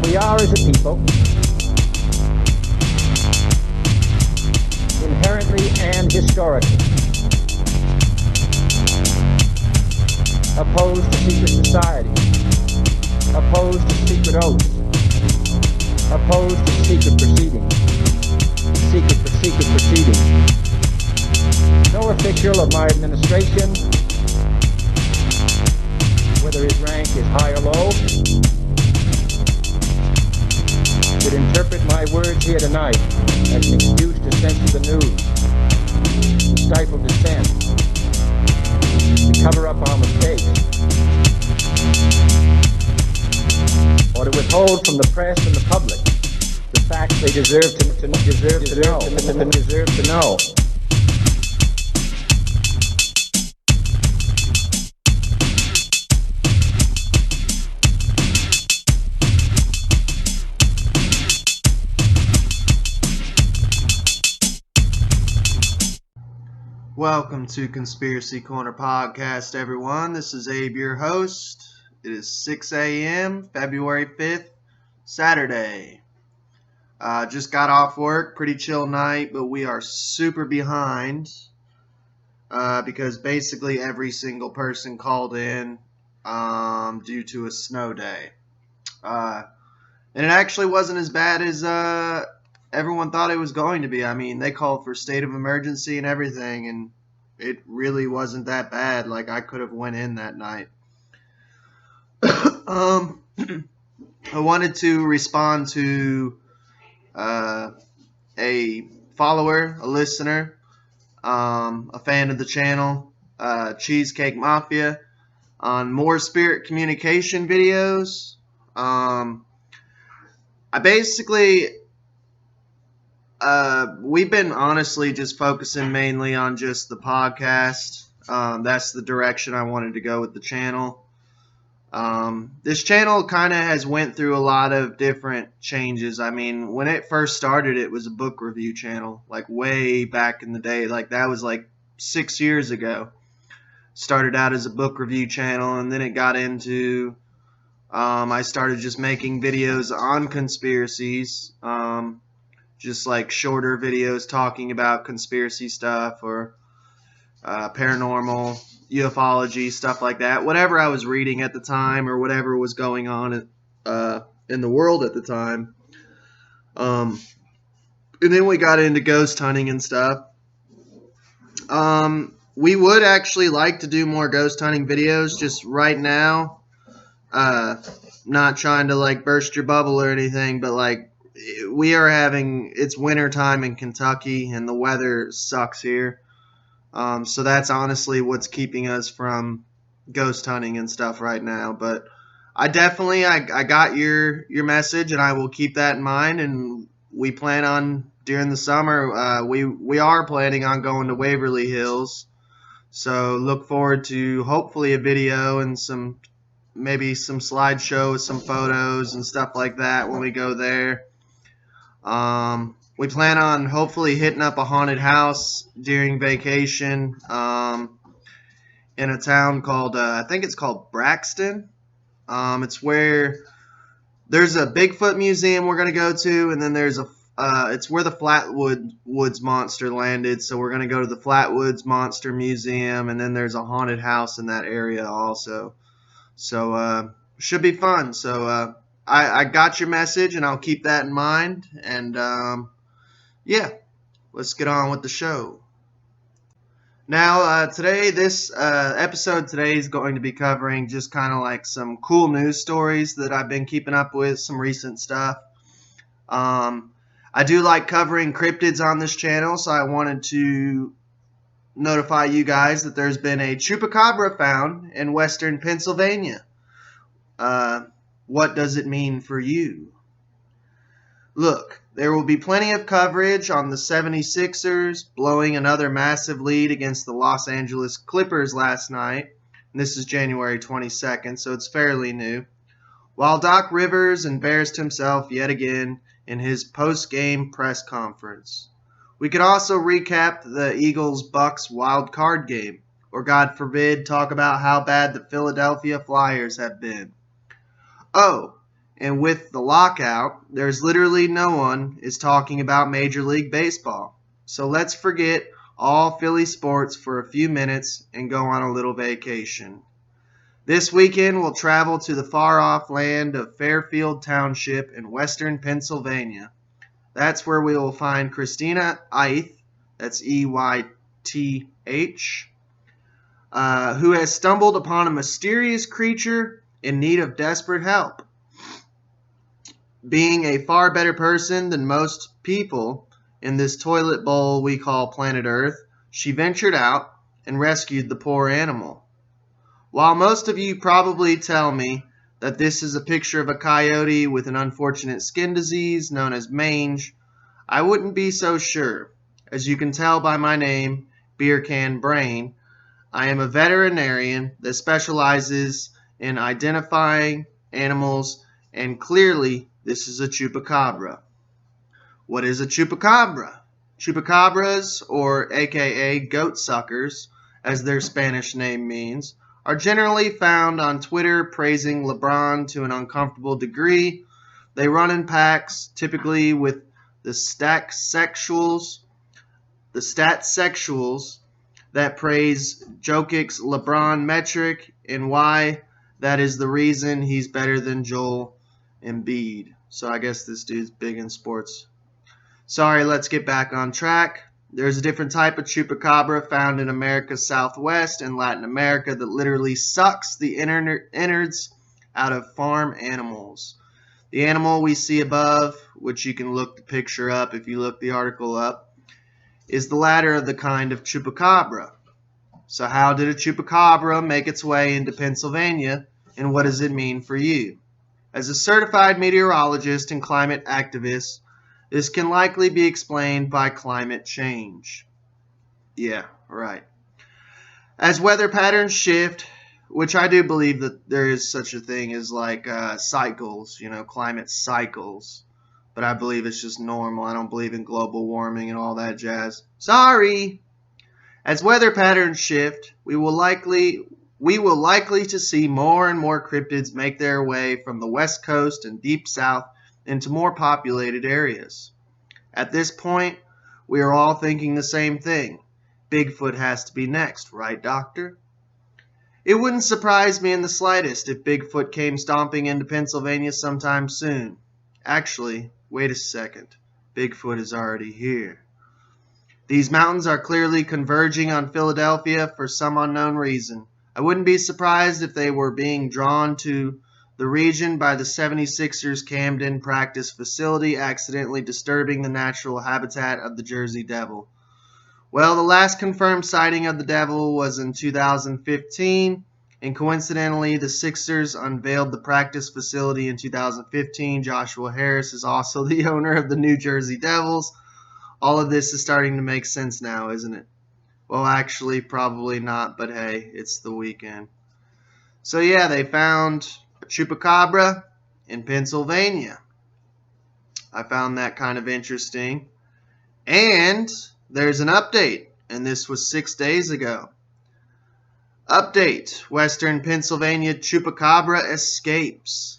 We are, as a people, inherently and historically opposed to secret society, opposed to secret oaths, opposed to secret proceedings, secret proceedings. No official of my administration, whether his rank is high or low, should interpret my words here tonight as an excuse to censor the news, to stifle dissent, to cover up our mistakes, or to withhold from the press and the public the facts they deserve to know. Welcome to Conspiracy Corner Podcast, everyone. This is Abe, your host. It is 6 a.m., February 5th, Saturday. Just got off work, pretty chill night, but we are super behind because basically every single person called in due to a snow day. And it actually wasn't as bad as everyone thought it was going to be. I mean, they called for state of emergency and everything, and it really wasn't that bad. Like, I could have went in that night. I wanted to respond to a follower, a listener, a fan of the channel, Cheesecake Mafia, on more spirit communication videos. We've been honestly just focusing mainly on just the podcast. That's the direction I wanted to go with the channel. This channel kind of has went through a lot of different changes. I mean, when it first started, it was a book review channel, like way back in the day. Like, that was like 6 years ago. Started out as a book review channel, and then it got into I started just making videos on conspiracies. Just like shorter videos talking about conspiracy stuff or paranormal, ufology, stuff like that. Whatever I was reading at the time or whatever was going on in the world at the time. And then we got into ghost hunting and stuff. We would actually like to do more ghost hunting videos. Just right now, not trying to like burst your bubble or anything, but like, it's winter time in Kentucky and the weather sucks here. So that's honestly what's keeping us from ghost hunting and stuff right now. But I got your message, and I will keep that in mind. And we plan on during the summer, we are planning on going to Waverly Hills. So look forward to hopefully a video and maybe some slideshow with some photos and stuff like that when we go there. We plan on hopefully hitting up a haunted house during vacation in a town called, I think it's called Braxton. It's where there's a Bigfoot museum we're going to go to, and then it's where the Flatwoods monster landed, so we're going to go to the Flatwoods Monster Museum, and then there's a haunted house in that area also. So, should be fun. So, I got your message, and I'll keep that in mind. And, yeah, let's get on with the show. Now, this episode today is going to be covering just kind of like some cool news stories that I've been keeping up with, some recent stuff. I do like covering cryptids on this channel, so I wanted to notify you guys that there's been a Chupacabra found in western Pennsylvania. What does it mean for you? Look, there will be plenty of coverage on the 76ers blowing another massive lead against the Los Angeles Clippers last night. And this is January 22nd, so it's fairly new. While Doc Rivers embarrassed himself yet again in his post-game press conference. We could also recap the Eagles-Bucks wild card game, or God forbid, talk about how bad the Philadelphia Flyers have been. Oh, And with the lockout, there's literally no one is talking about Major League Baseball. So let's forget all Philly sports for a few minutes and go on a little vacation. This weekend, we'll travel to the far-off land of Fairfield Township in western Pennsylvania. That's where we will find Christina Eith, that's E-Y-T-H, who has stumbled upon a mysterious creature in need of desperate help. Being a far better person than most people in this toilet bowl we call planet Earth, she ventured out and rescued the poor animal. While most of you probably tell me that this is a picture of a coyote with an unfortunate skin disease known as mange, I wouldn't be so sure. As you can tell by my name, Beer Can Brain, I am a veterinarian that specializes in identifying animals, and clearly this is a chupacabra. What is a chupacabra? Chupacabras, or aka goat suckers, as their Spanish name means, are generally found on Twitter praising LeBron to an uncomfortable degree. They run in packs, typically with the stat sexuals that praise Jokic's LeBron metric and why that is the reason he's better than Joel Embiid. So I guess this dude's big in sports. Sorry, let's get back on track. There's a different type of chupacabra found in America's Southwest and Latin America that literally sucks the innards out of farm animals. The animal we see above, which you can look the picture up if you look the article up, is the latter of the kind of chupacabra. So how did a chupacabra make its way into Pennsylvania, and what does it mean for you? As a certified meteorologist and climate activist, this can likely be explained by climate change. Yeah, right. As weather patterns shift, which I do believe that there is such a thing as like cycles, climate cycles. But I believe it's just normal. I don't believe in global warming and all that jazz. Sorry! As weather patterns shift, we will likely to see more and more cryptids make their way from the west coast and deep south into more populated areas. At this point, we are all thinking the same thing. Bigfoot has to be next, right, Doctor? It wouldn't surprise me in the slightest if Bigfoot came stomping into Pennsylvania sometime soon. Actually, wait a second. Bigfoot is already here. These mountains are clearly converging on Philadelphia for some unknown reason. I wouldn't be surprised if they were being drawn to the region by the 76ers Camden practice facility accidentally disturbing the natural habitat of the Jersey Devil. Well, the last confirmed sighting of the Devil was in 2015, and coincidentally, the Sixers unveiled the practice facility in 2015. Joshua Harris is also the owner of the New Jersey Devils. All of this is starting to make sense now, isn't it? Well, actually, probably not, but hey, it's the weekend. So yeah, they found a chupacabra in Pennsylvania. I found that kind of interesting. And there's an update, and this was 6 days ago. Update: Western Pennsylvania chupacabra escapes.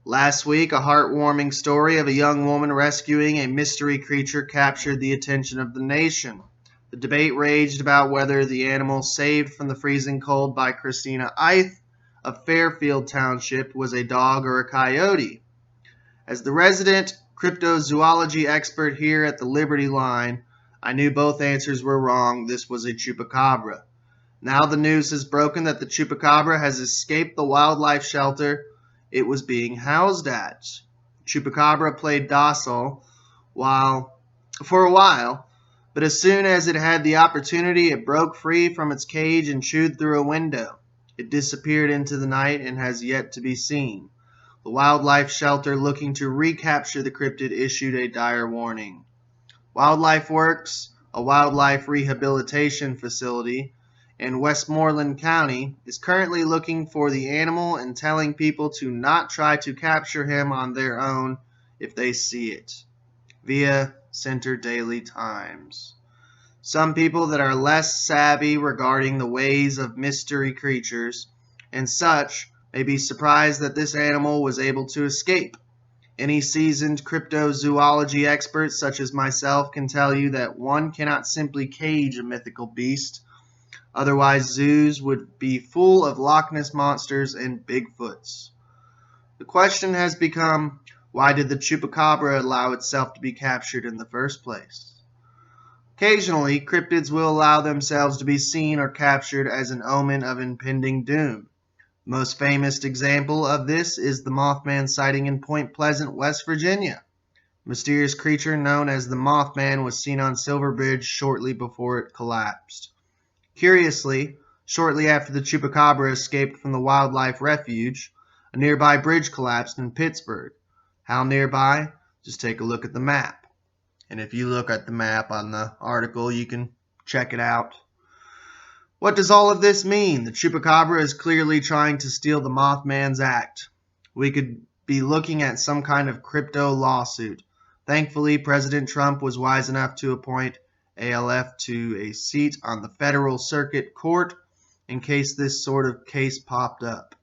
Last week, a heartwarming story of a young woman rescuing a mystery creature captured the attention of the nation. The debate raged about whether the animal saved from the freezing cold by Christina Eith of Fairfield Township was a dog or a coyote. As the resident cryptozoology expert here at the Liberty Line, I knew both answers were wrong. This was a chupacabra. Now the news has broken that the chupacabra has escaped the wildlife shelter it was being housed at. Chupacabra played docile for a while, but as soon as it had the opportunity, it broke free from its cage and chewed through a window. It disappeared into the night and has yet to be seen. The wildlife shelter looking to recapture the cryptid issued a dire warning. Wildlife Works, a wildlife rehabilitation facility in Westmoreland County, is currently looking for the animal and telling people to not try to capture him on their own if they see it. Via Center Daily Times. Some people that are less savvy regarding the ways of mystery creatures and such may be surprised that this animal was able to escape. Any seasoned cryptozoology expert such as myself can tell you that one cannot simply cage a mythical beast. Otherwise, zoos would be full of Loch Ness monsters and Bigfoots. The question has become, why did the chupacabra allow itself to be captured in the first place? Occasionally, cryptids will allow themselves to be seen or captured as an omen of impending doom. The most famous example of this is the Mothman sighting in Point Pleasant, West Virginia. The mysterious creature known as the Mothman was seen on Silver Bridge shortly before it collapsed. Curiously, shortly after the chupacabra escaped from the wildlife refuge, a nearby bridge collapsed in Pittsburgh. How nearby? Just take a look at the map. And if you look at the map on the article, you can check it out. What does all of this mean? The chupacabra is clearly trying to steal the Mothman's act. We could be looking at some kind of crypto lawsuit. Thankfully, President Trump was wise enough to appoint ALF to a seat on the federal circuit court in case this sort of case popped up.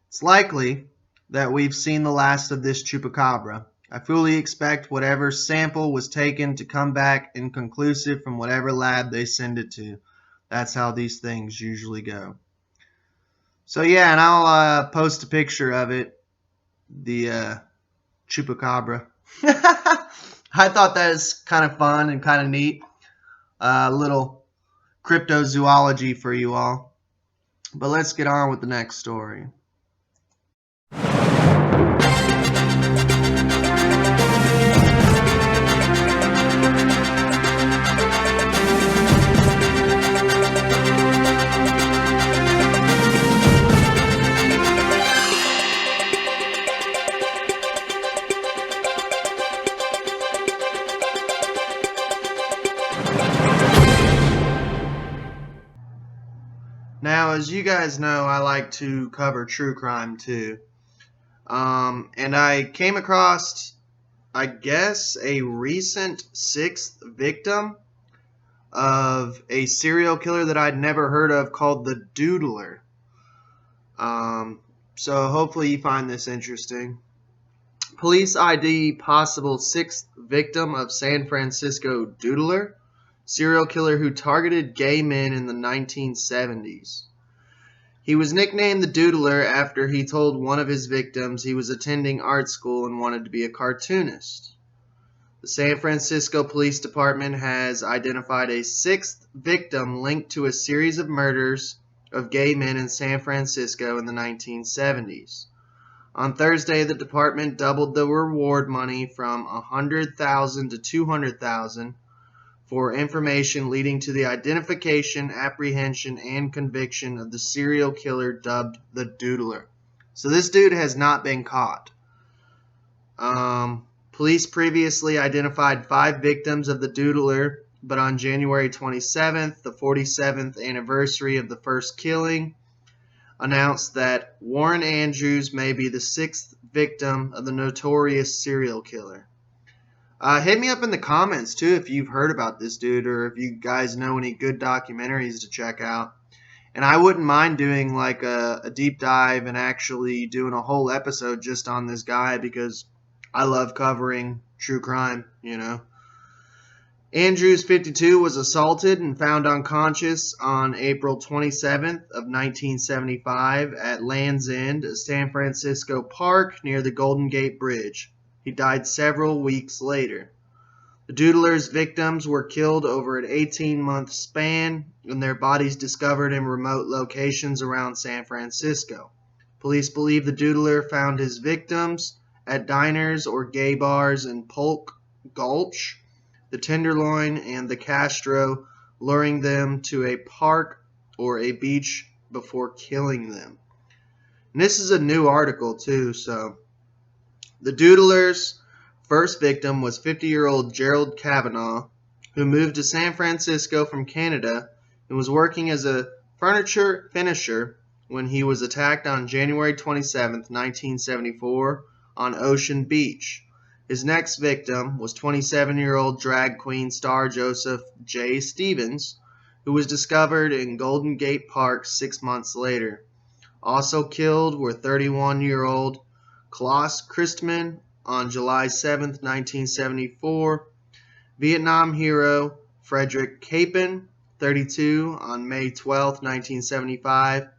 It's likely that we've seen the last of this chupacabra. I fully expect whatever sample was taken to come back inconclusive from whatever lab they send it to. That's how these things usually go. So yeah, and I'll post a picture of it, the chupacabra. I thought that is kind of fun and kind of neat. Little cryptozoology for you all. But let's get on with the next story. Now, as you guys know, I like to cover true crime too. And I came across, I guess, a recent 6th victim of a serial killer that I'd never heard of called the Doodler. So hopefully you find this interesting. Police ID possible 6th victim of San Francisco Doodler, serial killer who targeted gay men in the 1970s. He was nicknamed the Doodler after he told one of his victims he was attending art school and wanted to be a cartoonist. The San Francisco Police Department has identified a 6th victim linked to a series of murders of gay men in San Francisco in the 1970s. On Thursday, the department doubled the reward money from $100,000 to $200,000 for information leading to the identification, apprehension, and conviction of the serial killer dubbed the Doodler. So this dude has not been caught. Police previously identified 5 victims of the Doodler, but on January 27th, the 47th anniversary of the first killing, announced that Warren Andrews may be the 6th victim of the notorious serial killer. Hit me up in the comments, too, if you've heard about this dude or if you guys know any good documentaries to check out. And I wouldn't mind doing like a deep dive and actually doing a whole episode just on this guy because I love covering true crime, you know. Andrews, 52, was assaulted and found unconscious on April 27th of 1975 at Land's End, a San Francisco park near the Golden Gate Bridge. He died several weeks later. The Doodler's victims were killed over an 18-month span and their bodies discovered in remote locations around San Francisco. Police believe the Doodler found his victims at diners or gay bars in Polk Gulch, the Tenderloin, and the Castro, luring them to a park or a beach before killing them. And this is a new article too, so the Doodler's first victim was 50-year-old Gerald Kavanaugh, who moved to San Francisco from Canada and was working as a furniture finisher when he was attacked on January 27, 1974, on Ocean Beach. His next victim was 27-year-old drag queen star Joseph J. Stevens, who was discovered in Golden Gate Park 6 months later. Also killed were 31-year-old Klaus Christman on July 7, 1974, Vietnam hero Frederick Capen, 32, on May 12, 1975,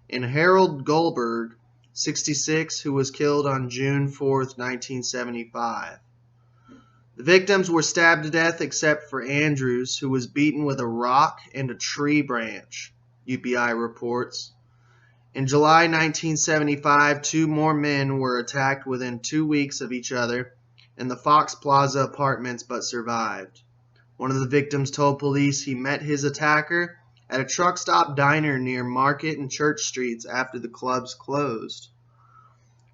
and Harold Goldberg, 66, who was killed on June 4, 1975. The victims were stabbed to death except for Andrews, who was beaten with a rock and a tree branch, UPI reports. In July 1975, 2 more men were attacked within 2 weeks of each other in the Fox Plaza apartments but survived. One of the victims told police he met his attacker at a truck stop diner near Market and Church Streets after the clubs closed.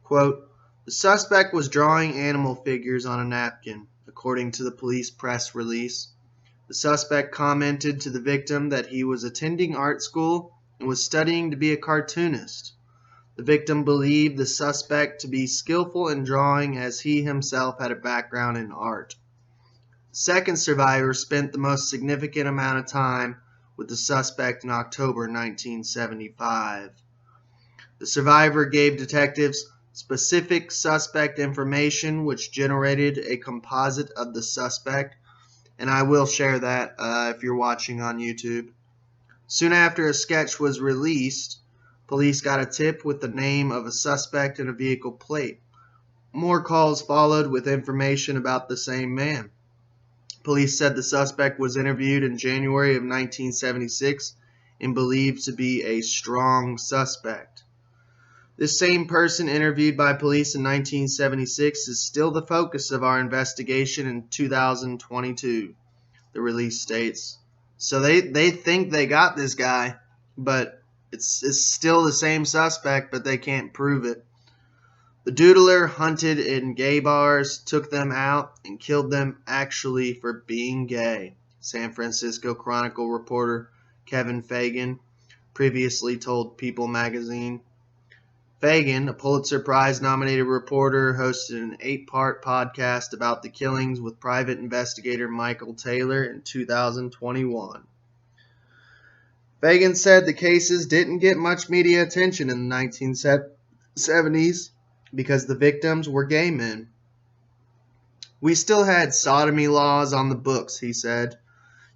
Quote, "The suspect was drawing animal figures on a napkin," according to the police press release. The suspect commented to the victim that he was attending art school and was studying to be a cartoonist. The victim believed the suspect to be skillful in drawing as he himself had a background in art. The second survivor spent the most significant amount of time with the suspect in October 1975. The survivor gave detectives specific suspect information which generated a composite of the suspect, and I will share that if you're watching on YouTube. Soon after a sketch was released, police got a tip with the name of a suspect and a vehicle plate. More calls followed with information about the same man. Police said the suspect was interviewed in January of 1976 and believed to be a strong suspect. This same person interviewed by police in 1976 is still the focus of our investigation in 2022, the release states. So they think they got this guy, but it's still the same suspect, but they can't prove it. The Doodler hunted in gay bars, took them out, and killed them actually for being gay, San Francisco Chronicle reporter Kevin Fagan previously told People magazine. Fagan, a Pulitzer Prize-nominated reporter, hosted an 8-part podcast about the killings with private investigator Michael Taylor in 2021. Fagan said the cases didn't get much media attention in the 1970s because the victims were gay men. "We still had sodomy laws on the books," he said.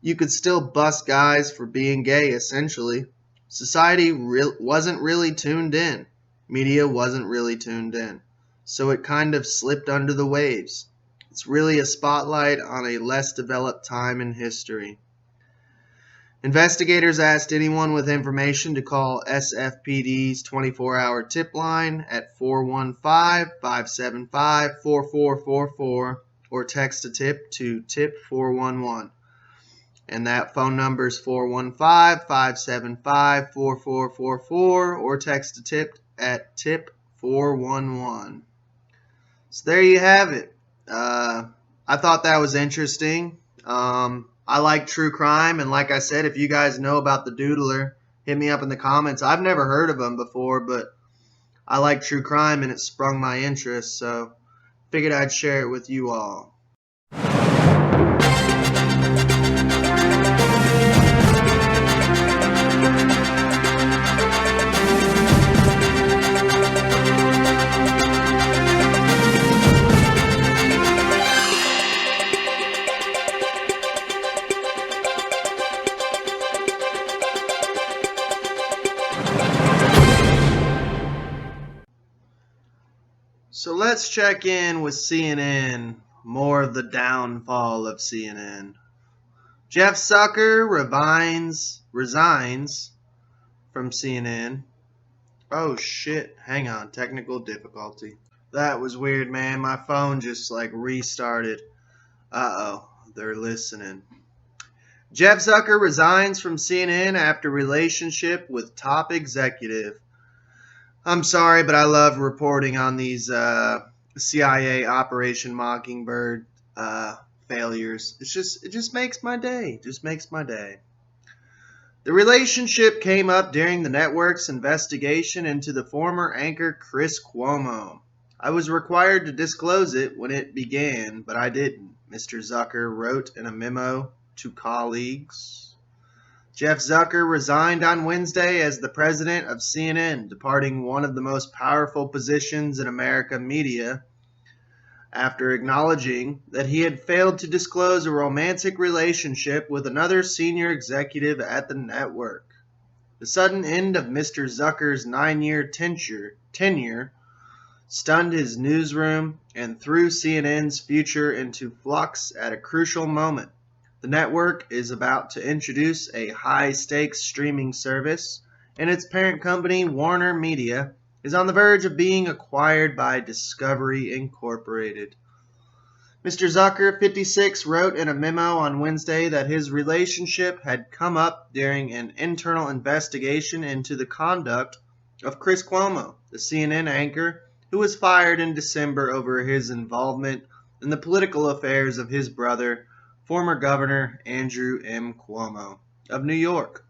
"You could still bust guys for being gay, essentially. Society wasn't really tuned in. Media wasn't really tuned in. So it kind of slipped under the waves. It's really a spotlight on a less developed time in history." Investigators asked anyone with information to call SFPD's 24-hour tip line at 415-575-4444 or text a tip to tip 411. And that phone number is 415-575-4444 or text a tip at tip 411. So there you have it. I thought that was interesting. I like true crime, and like I said, if you guys know about the Doodler, hit me up in the comments. I've never heard of him before, but I like true crime, and it sprung my interest, so figured I'd share it with you all. So let's check in with CNN, more of the downfall of CNN. Jeff Zucker resigns from CNN. Oh shit, hang on, technical difficulty. That was weird, man. My phone just restarted. Uh-oh, they're listening. Jeff Zucker resigns from CNN after relationship with top executive. I'm sorry, but I love reporting on these CIA Operation Mockingbird failures. It just makes my day. The relationship came up during the network's investigation into the former anchor Chris Cuomo. "I was required to disclose it when it began, but I didn't," Mr. Zucker wrote in a memo to colleagues. Jeff Zucker resigned on Wednesday as the president of CNN, departing one of the most powerful positions in American media after acknowledging that he had failed to disclose a romantic relationship with another senior executive at the network. The sudden end of Mr. Zucker's 9-year tenure stunned his newsroom and threw CNN's future into flux at a crucial moment. The network is about to introduce a high-stakes streaming service, and its parent company, Warner Media, is on the verge of being acquired by Discovery Incorporated. Mr. Zucker, 56, wrote in a memo on Wednesday that his relationship had come up during an internal investigation into the conduct of Chris Cuomo, the CNN anchor, who was fired in December over his involvement in the political affairs of his brother, former Governor Andrew M. Cuomo of New York.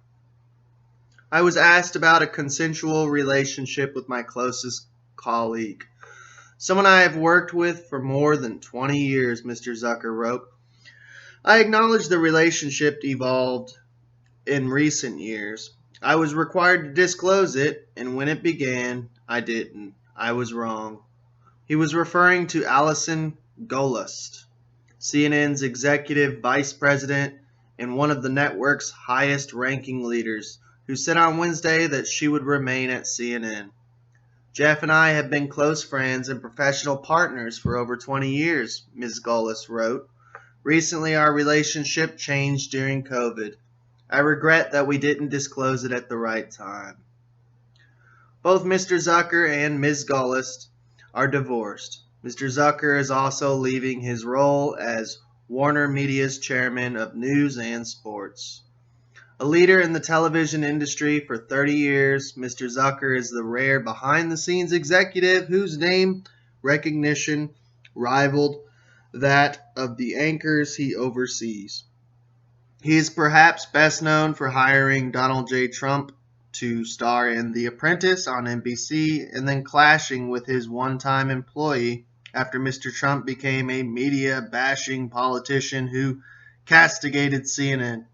I was asked about a consensual relationship with my closest colleague, someone I have worked with for more than 20 years, Mr. Zucker wrote. I acknowledge the relationship evolved in recent years. I was required to disclose it, and when it began, I didn't. I was wrong. He was referring to Allison Gollust, CNN's executive vice president and one of the network's highest-ranking leaders, who said on Wednesday that she would remain at CNN. Jeff and I have been close friends and professional partners for over 20 years, Ms. Gollust wrote. Recently, our relationship changed during COVID. I regret that we didn't disclose it at the right time. Both Mr. Zucker and Ms. Gollust are divorced. Mr. Zucker is also leaving his role as Warner Media's chairman of news and sports. A leader in the television industry for 30 years, Mr. Zucker is the rare behind-the-scenes executive whose name recognition rivaled that of the anchors he oversees. He is perhaps best known for hiring Donald J. Trump to star in The Apprentice on NBC and then clashing with his one-time employee after Mr. Trump became a media-bashing politician who castigated CNN.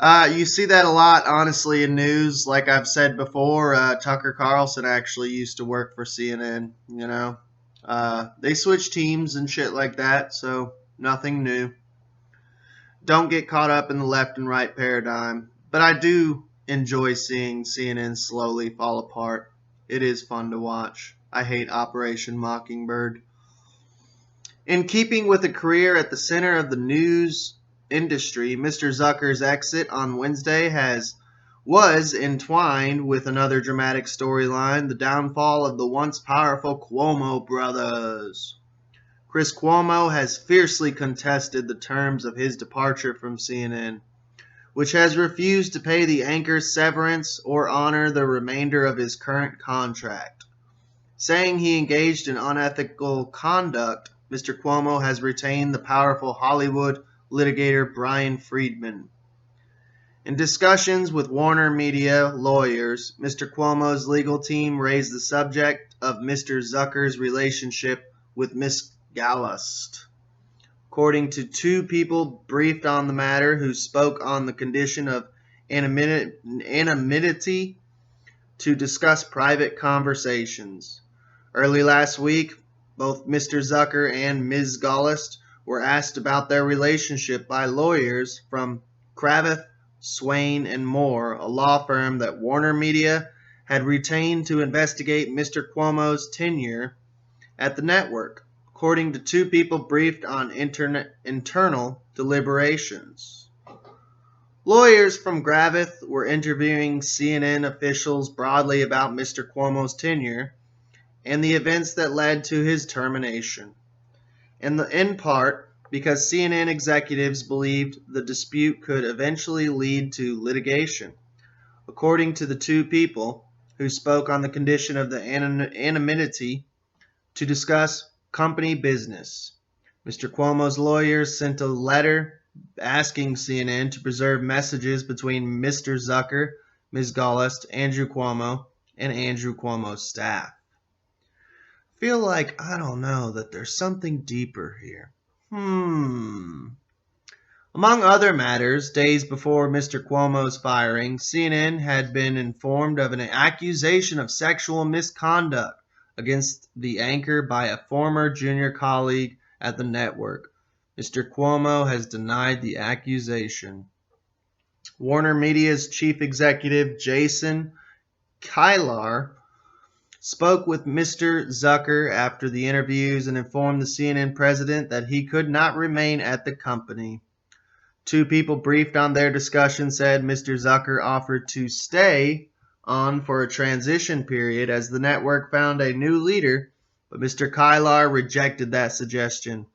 You see that a lot, honestly, in news. Like I've said before, Tucker Carlson actually used to work for CNN, you know. They switch teams and shit like that, so nothing new. Don't get caught up in the left and right paradigm. But I do enjoy seeing CNN slowly fall apart. It is fun to watch. I hate Operation Mockingbird. In keeping with a career at the center of the news industry, Mr. Zucker's exit on Wednesday was entwined with another dramatic storyline, the downfall of the once powerful Cuomo brothers. Chris Cuomo has fiercely contested the terms of his departure from CNN, which has refused to pay the anchor severance or honor the remainder of his current contract. Saying he engaged in unethical conduct, Mr. Cuomo has retained the powerful Hollywood litigator Brian Friedman. In discussions with Warner Media lawyers, Mr. Cuomo's legal team raised the subject of Mr. Zucker's relationship with Ms. Gollust. According to two people briefed on the matter who spoke on the condition of anonymity to discuss private conversations. Early last week, both Mr. Zucker and Ms. Gollust were asked about their relationship by lawyers from Cravath, Swain, and Moore, a law firm that Warner Media had retained to investigate Mr. Cuomo's tenure at the network, according to two people briefed on internal deliberations. Lawyers from Cravath were interviewing CNN officials broadly about Mr. Cuomo's tenure and the events that led to his termination, in part because CNN executives believed the dispute could eventually lead to litigation. According to the two people who spoke on the condition of the anonymity to discuss company business, Mr. Cuomo's lawyers sent a letter asking CNN to preserve messages between Mr. Zucker, Ms. Gollust, Andrew Cuomo, and Andrew Cuomo's staff. Feel like, I don't know, that there's something deeper here. Well, Among other matters, days before Mr. Cuomo's firing, CNN had been informed of an accusation of sexual misconduct against the anchor by a former junior colleague at the network. Mr. Cuomo has denied the accusation. Warner Media's chief executive, Jason Kilar, spoke with Mr. Zucker after the interviews and informed the CNN president that he could not remain at the company. Two people briefed on their discussion said Mr. Zucker offered to stay on for a transition period as the network found a new leader, but Mr. Kilar rejected that suggestion,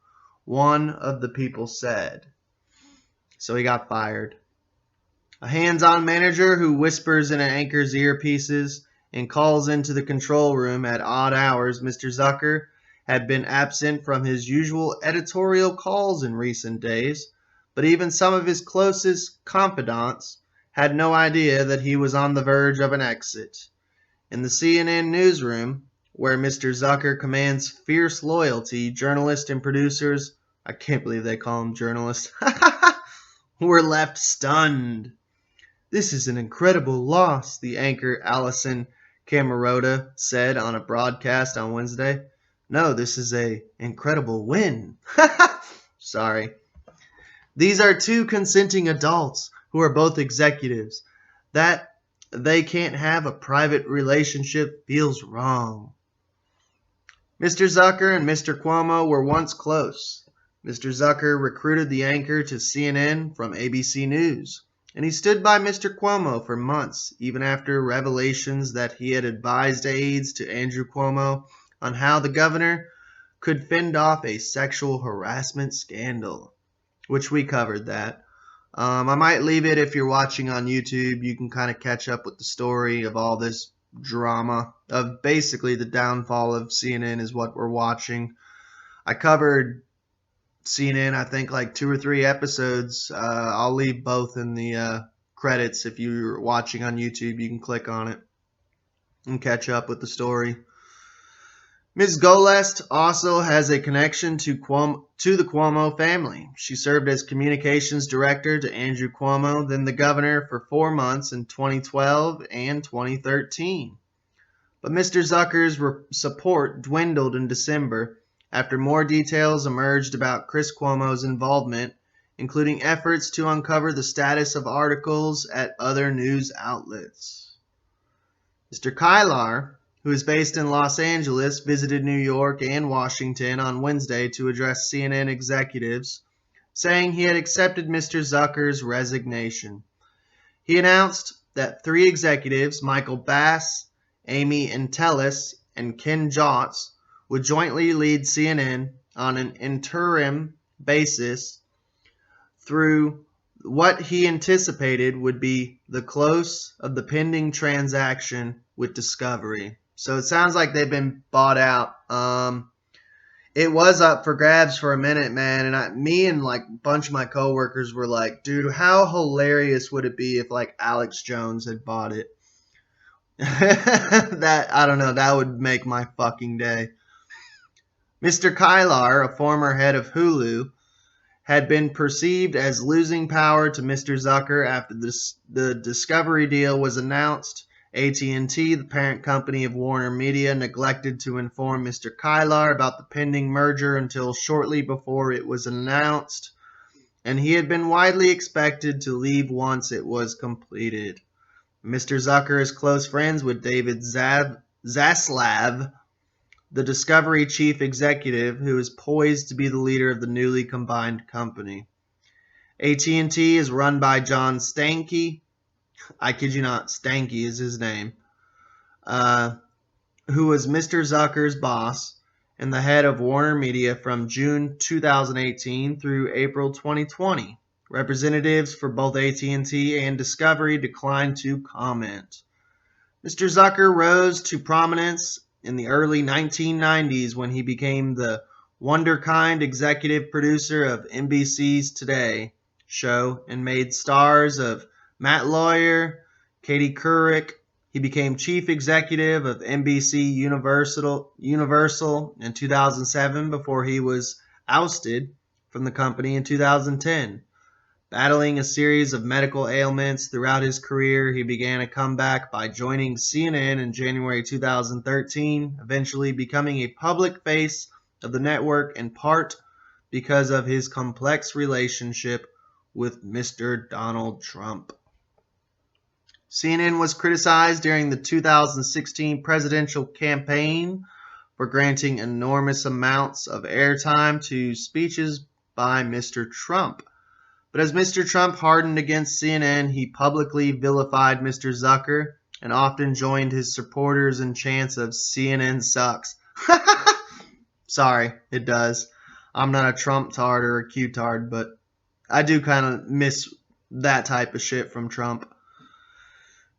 one of the people said. So he got fired. A hands-on manager who whispers in an anchor's earpieces and calls into the control room at odd hours, Mr. Zucker had been absent from his usual editorial calls in recent days, but even some of his closest confidants had no idea that he was on the verge of an exit. In the CNN newsroom, where Mr. Zucker commands fierce loyalty, journalists and producers, I can't believe they call him journalists, were left stunned. "This is an incredible loss," the anchor Allison Camerota said on a broadcast on Wednesday. "No, this is an incredible win." Sorry. "These are two consenting adults who are both executives. That they can't have a private relationship feels wrong." Mr. Zucker and Mr. Cuomo were once close. Mr. Zucker recruited the anchor to CNN from ABC News, and he stood by Mr. Cuomo for months, even after revelations that he had advised aides to Andrew Cuomo on how the governor could fend off a sexual harassment scandal, which we covered that. I might leave it if you're watching on YouTube. You can kind of catch up with the story of all this drama of basically the downfall of CNN is what we're watching. I covered CNN, I think, like 2 or 3 episodes. I'll leave both in the credits. If you're watching on YouTube, you can click on it and catch up with the story. Ms. Golest also has a connection to the Cuomo family. She served as communications director to Andrew Cuomo, then the governor, for 4 months in 2012 and 2013. But Mr. Zucker's support dwindled in December after more details emerged about Chris Cuomo's involvement, including efforts to uncover the status of articles at other news outlets. Mr. Kilar, who is based in Los Angeles, visited New York and Washington on Wednesday to address CNN executives, saying he had accepted Mr. Zucker's resignation. He announced that 3 executives, Michael Bass, Amy Entelis, and Ken Jotz, would jointly lead CNN on an interim basis through what he anticipated would be the close of the pending transaction with Discovery. So it sounds like they've been bought out. It was up for grabs for a minute, man. And me and like a bunch of my coworkers were like, dude, how hilarious would it be if like Alex Jones had bought it? I don't know. That would make my fucking day. Mr. Kilar, a former head of Hulu, had been perceived as losing power to Mr. Zucker after the Discovery deal was announced. AT&T, the parent company of Warner Media, neglected to inform Mr. Kilar about the pending merger until shortly before it was announced, and he had been widely expected to leave once it was completed. Mr. Zucker is close friends with David Zaslav, the Discovery chief executive, who is poised to be the leader of the newly combined company. AT&T is run by John Stankey. I kid you not, Stanky is his name, who was Mr. Zucker's boss and the head of Warner Media from June 2018 through April 2020. Representatives for both AT&T and Discovery declined to comment. Mr. Zucker rose to prominence in the early 1990s when he became the wonderkind executive producer of NBC's Today show and made stars of Matt Lawyer, Katie Couric. He became chief executive of NBC Universal in 2007 before he was ousted from the company in 2010. Battling a series of medical ailments throughout his career, he began a comeback by joining CNN in January 2013, eventually becoming a public face of the network in part because of his complex relationship with Mr. Donald Trump. CNN was criticized during the 2016 presidential campaign for granting enormous amounts of airtime to speeches by Mr. Trump. But as Mr. Trump hardened against CNN, he publicly vilified Mr. Zucker and often joined his supporters in chants of CNN sucks. Sorry, it does. I'm not a Trump-tard or a Q-tard, but I do kind of miss that type of shit from Trump.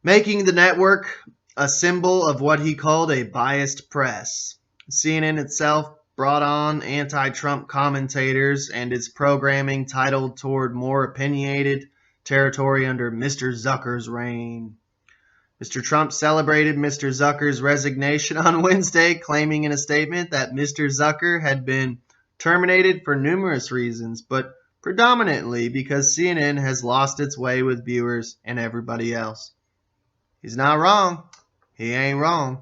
Making the network a symbol of what he called a biased press. CNN itself brought on anti-Trump commentators, and its programming titled toward more opinionated territory under Mr. Zucker's reign. Mr. Trump celebrated Mr. Zucker's resignation on Wednesday, claiming in a statement that Mr. Zucker had been terminated for numerous reasons, but predominantly because CNN has lost its way with viewers and everybody else. He's not wrong. He ain't wrong.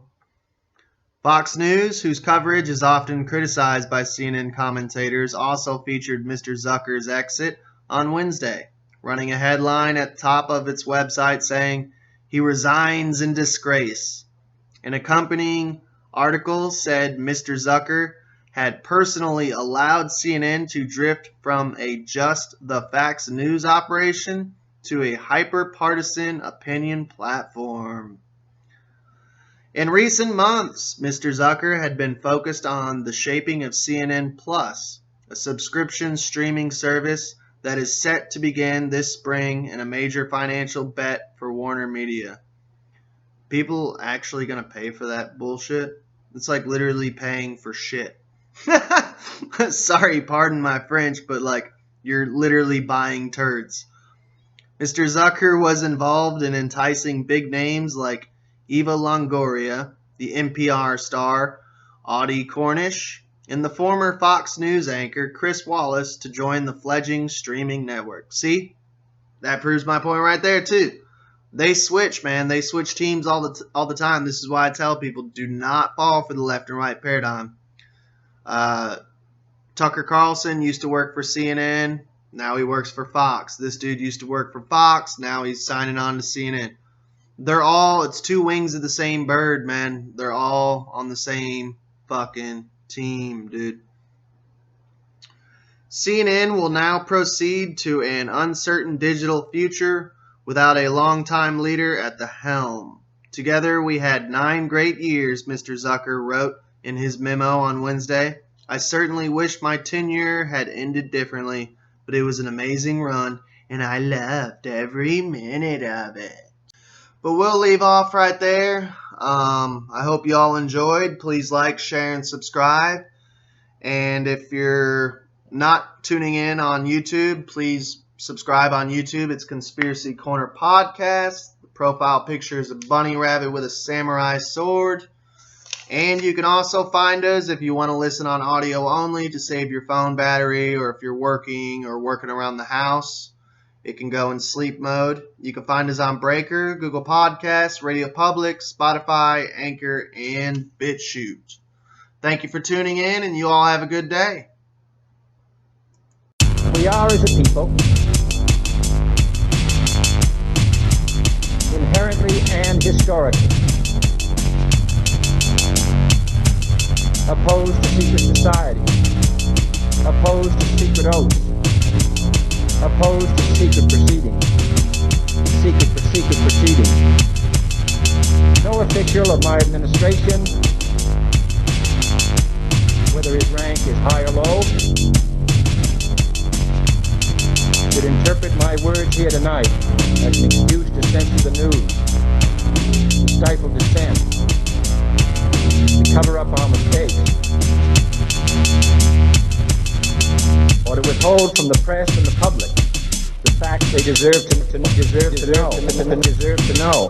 Fox News, whose coverage is often criticized by CNN commentators, also featured Mr. Zucker's exit on Wednesday, running a headline at the top of its website saying, "He resigns in disgrace." An accompanying article said Mr. Zucker had personally allowed CNN to drift from a just the facts news operation to a hyper-partisan opinion platform. In recent months, Mr. Zucker had been focused on the shaping of CNN Plus, a subscription streaming service that is set to begin this spring in a major financial bet for Warner Media. People actually going to pay for that bullshit? It's like literally paying for shit. Sorry, pardon my French, but like you're literally buying turds. Mr. Zucker was involved in enticing big names like Eva Longoria, the NPR star Audie Cornish, and the former Fox News anchor Chris Wallace to join the fledgling streaming network. See? That proves my point right there too. They switch, man. They switch teams all the time. This is why I tell people, do not fall for the left and right paradigm. Tucker Carlson used to work for CNN. Now he works for Fox. This dude used to work for Fox. Now he's signing on to CNN. It's two wings of the same bird, man. They're all on the same fucking team, dude. CNN will now proceed to an uncertain digital future without a longtime leader at the helm. Together we had 9 great years, Mr. Zucker wrote in his memo on Wednesday. I certainly wish my tenure had ended differently, but it was an amazing run, and I loved every minute of it. But we'll leave off right there. I hope you all enjoyed. Please like, share, and subscribe. And if you're not tuning in on YouTube, please subscribe on YouTube. It's Conspiracy Corner Podcast. The profile picture is a bunny rabbit with a samurai sword. And you can also find us if you want to listen on audio only to save your phone battery, or if you're working around the house. It can go in sleep mode. You can find us on Breaker, Google Podcasts, Radio Public, Spotify, Anchor, and BitChute. Thank you for tuning in, and you all have a good day. We are, as a people, inherently and historically opposed to secret society, opposed to secret oaths, opposed to secret proceedings. No official of my administration, whether his rank is high or low, should interpret my words here tonight as an excuse to censor the news, to stifle dissent, to cover up our mistakes, or to withhold from the press and the public the facts they deserve to know.